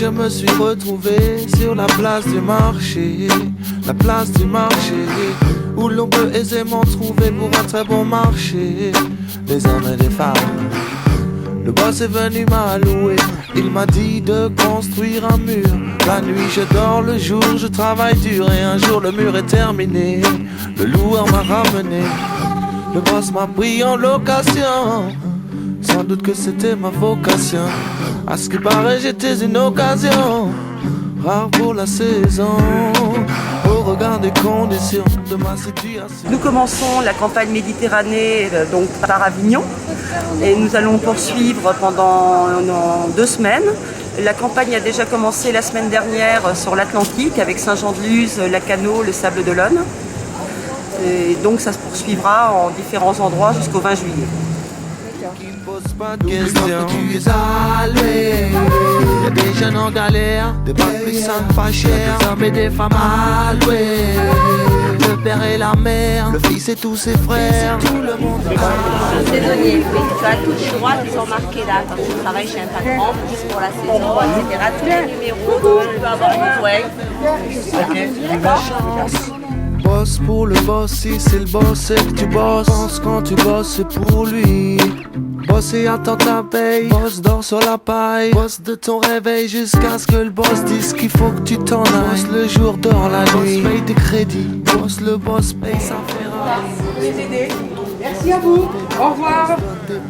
je me suis retrouvé sur la place du marché. La place du marché, où l'on peut aisément trouver pour un très bon marché des hommes et des femmes. Le boss est venu m'allouer, il m'a dit de construire un mur. La nuit je dors, le jour je travaille dur. Et un jour le mur est terminé, le loueur m'a ramené. Le boss m'a pris en location, sans doute que c'était ma vocation. À ce qui paraît j'étais une occasion rare pour la saison, au regard des conditions de ma situation. Nous commençons la campagne Méditerranée donc par Avignon et nous allons poursuivre pendant 2 semaines. La campagne a déjà commencé la semaine dernière sur l'Atlantique avec Saint-Jean-de-Luz, Lacanau, le Sable d'Olonne. Et donc ça se poursuivra en différents endroits jusqu'au 20 juillet. Pose pas de questions, tu es alloué. Y'a des jeunes en galère, des bacs puissants pas chers, des hommes et des femmes alloués. Le père et la mère, le fils et tous ses frères, tout le monde saisonnier, oui. Tu as tous les droits qui sont marqués là quand tu travailles chez un patron, juste pour la saison, etc. Tous les numéros dont tu peux avoir besoin. Ok, boss pour le boss, si c'est le boss, c'est que tu bosses. Pense quand tu bosses, c'est pour lui. Boss et attends ta paye, boss dort sur la paille. Boss de ton réveil jusqu'à ce que le boss dise qu'il faut que tu t'en ailles. Boss le jour, dort la nuit, boss paye tes crédits. Boss le boss paye sa Ferrari. Merci à vous, au revoir.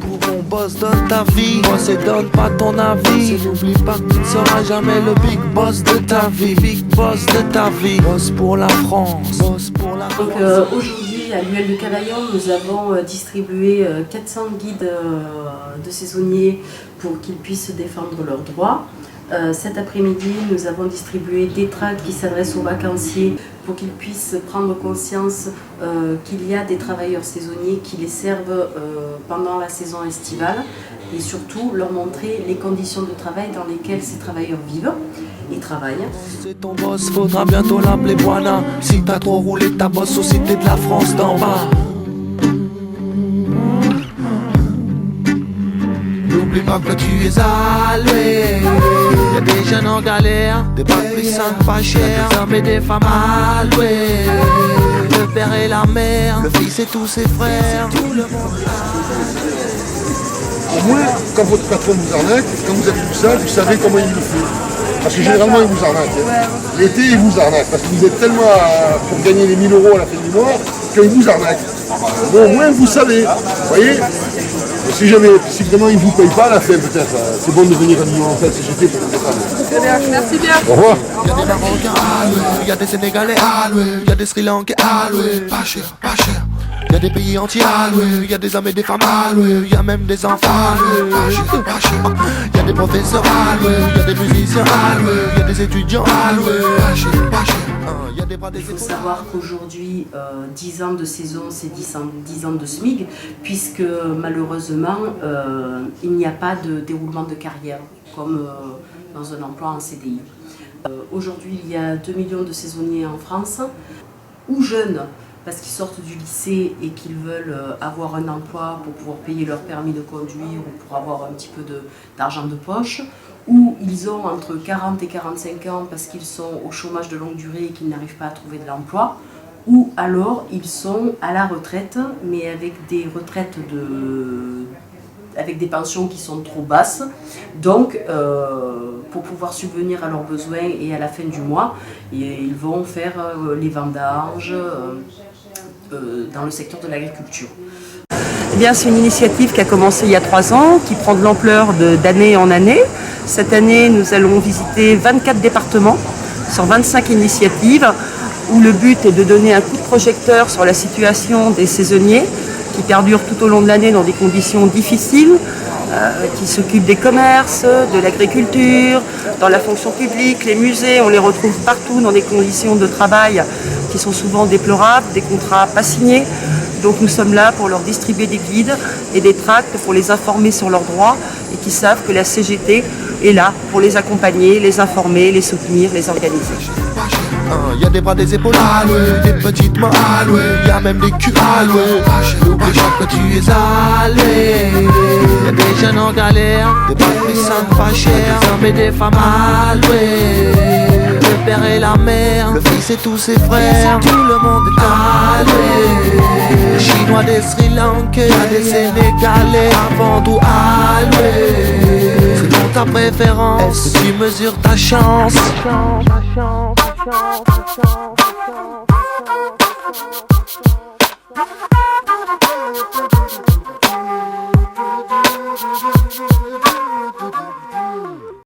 Pour mon boss, donne ta vie, boss et donne pas ton avis. N'oublie pas que tu ne seras jamais le big boss de ta vie. Big boss de ta vie, boss pour la France, boss pour la France. Donc aujourd'hui à l'UL de Cavaillon, nous avons distribué 400 guides de saisonniers pour qu'ils puissent défendre leurs droits. Cet après-midi, nous avons distribué des tracts qui s'adressent aux vacanciers pour qu'ils puissent prendre conscience qu'il y a des travailleurs saisonniers qui les servent pendant la saison estivale et surtout leur montrer les conditions de travail dans lesquelles ces travailleurs vivent et travaillent. C'est ton boss, faudra bientôt l'appeler Buana. Si t'as trop roulé ta bosse aux cités de la France d'en bas. N'oublie pas que tu es alloué. Y'a des jeunes en galère, des bacs puissants pas chers, des hommes et des femmes alloués. Le père et la mère, le fils et tous ses frères, tout le monde. Au moins, quand votre patron vous arnaque, quand vous avez tout ça, vous savez comment il le fait. Parce que généralement, il vous arnaque. L'été, il vous arnaque. Parce que vous êtes tellement pour gagner les 1000 € à la fin du mois qu'il vous arnaque. Bon, au moins, vous savez. Vous voyez ? Si vraiment il ne vous paye pas à la fin, peut-être, c'est bon de venir à Lyon en fait, CGT pour vous défendre. Très bien, merci bien. Au revoir. Y'a des Marocains alloués, y'a des Sénégalais alloués, y'a des Sri Lankais alloués, pas cher, pas cher. Y'a des pays entiers alloués, y'a des hommes et des femmes alloués, y'a même des enfants alloués, pas cher, pas cher. Y'a des professeurs alloués, y'a des musiciens alloués, y'a des étudiants alloués, pas cher, pas cher. Il faut savoir qu'aujourd'hui, 10 ans de saison, c'est 10 ans de SMIC, puisque malheureusement, il n'y a pas de déroulement de carrière, comme dans un emploi en CDI. Aujourd'hui, il y a 2 millions de saisonniers en France, ou jeunes, parce qu'ils sortent du lycée et qu'ils veulent avoir un emploi pour pouvoir payer leur permis de conduire ou pour avoir un petit peu d'argent de poche, ou ils ont entre 40 et 45 ans parce qu'ils sont au chômage de longue durée et qu'ils n'arrivent pas à trouver de l'emploi, ou alors ils sont à la retraite, mais avec des retraites avec des pensions qui sont trop basses. Donc, pour pouvoir subvenir à leurs besoins et à la fin du mois, ils vont faire les vendanges dans le secteur de l'agriculture. Eh bien, c'est une initiative qui a commencé il y a 3 ans, qui prend de l'ampleur d'année en année. Cette année, nous allons visiter 24 départements sur 25 initiatives, où le but est de donner un coup de projecteur sur la situation des saisonniers qui perdurent tout au long de l'année dans des conditions difficiles, qui s'occupent des commerces, de l'agriculture, dans la fonction publique, les musées, on les retrouve partout dans des conditions de travail qui sont souvent déplorables, des contrats pas signés. Donc nous sommes là pour leur distribuer des guides et des tracts pour les informer sur leurs droits et qui savent que la CGT est là pour les accompagner, les informer, les soutenir, les organiser. Y a des bras, des épaules allouées, des petites mains allouées, y a même des culs alloués. Déjà que tu es alloué. Y a des jeunes en galère, des patriciens pas chers, des hommes et des femmes alloués. Le père et la mère, le fils et tous ses frères, tout le monde est alloué. Des Chinois, des Sri Lankais, des Sénégalais, avant tout alloué. Selon ta préférence, tu mesures ta chance.